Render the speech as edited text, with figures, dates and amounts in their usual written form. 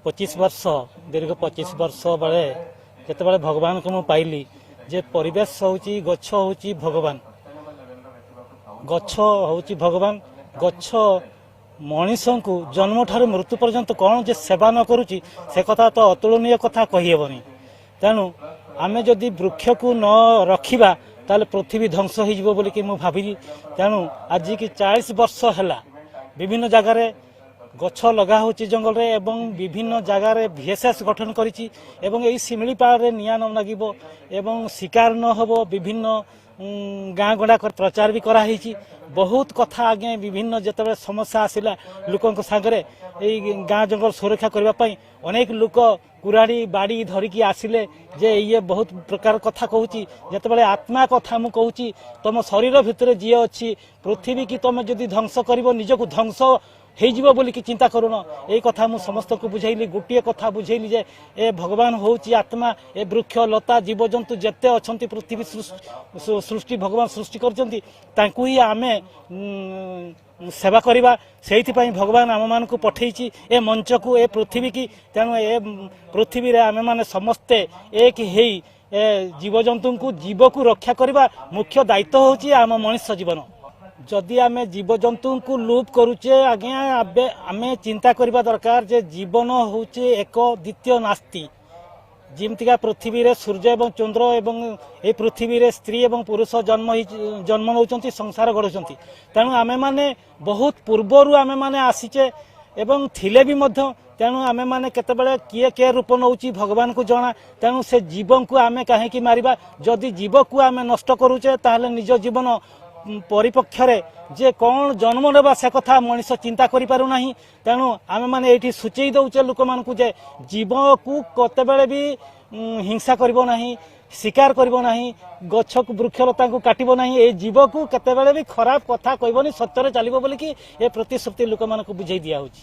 25 वर्ष दीर्घ 25 वर्ष बेले जिते भगवान को मुझे पाइली जे परिवेश होची गच्छ होची भगवान गच्छ होची भगवान गच्छ मनीष को जन्म ठार मृत्यु पर्यंत कौन जे सेवा न करुची से कथा तो अतुलनीय कथा कहीहेबनी। तेणु आमे जदि वृक्ष को न रखिबा ताले पृथ्वी ध्वंस हो बोलिकी मु भाविली। तेणु आज की 40 वर्ष है विभिन्न जगार गछ लगा होची जंगल रे एवं विभिन्न जगार VSS गठन करिछि एवं एई शिमिलीपाल रे निया न लागिबो एवं शिकार न होबो विभिन्न गाँ गंडा प्रचार भी करा कराई। बहुत कथा आगे विभिन्न जिते समस्या आसला लोकों सागरे गाँ जंगल सुरक्षा करने अनेक लोक कुराड़ी बाड़ी धरिकी आसिले जे ये बहुत प्रकार कथा कहूँ जिते आत्मा कथा मु कहूँ तुम शरीर भितर जी अच्छी पृथ्वी की तुम जदि ध्वंस कर निजक ध्वंस हो बोली कि चिंता करुन। यही कथा मु समस्त को बुझेली गोटे कथा बुझेली जे ए भगवान होची आत्मा ए वृक्ष लता जीवजंतु जेते अछंती पृथ्वी सृष्टि भगवान सृष्टि करचंती तांकु ही आमे सेवा करवा से भगवान आम मान को पठेची ए मंच को ए पृथ्वी की। तेणु ए पृथ्वी रे आमे माने समस्ते एक हेई ए जीवजंतु को जीव को रक्षा करवा मुख्य दायित्व होची आम मनुष्य जीवन। जदि आमे जीवजंतु को लूप करुचे आज्ञा आमे चिंता करबा दरकार जे जीवन होचे एक द्वितीय नास्ति। जिमतिका पृथ्वी रे सूर्य एवं चंद्र एवं ए पृथ्वी रे स्त्री एवं पुरुष जन्म नौचंती संसार गढ़ुचंती। तेणु आमे माने बहुत पूर्वरु आमे माने आसीचे एवं थिले भी मध्य। तेणु आमे माने केतेबेले किए के रूप नौची भगवान को जणा। तेणु से जीवन को आमे काहेकि मारिबा। जदि जीव को आमे नष्ट करूचे ताहले निज जीवन परिपक्षरे जे कौन जन्म नेबा से कथा मनीष चिंता करि पारु नाही। तेणु आमे माने एठी सूचई दउचे लोक मान को जे जीव को कतेबेले भी हिंसा करिवो नाही शिकार करिवो नाही गच्छ को वृक्षलता को काटिबो नाही ए जीव को केतेबेले भी खराब कथा कहबोनी सत्य रे चलिबो बोली कि ए प्रतिश्रुति लोक मान को बुझाई दिया होची।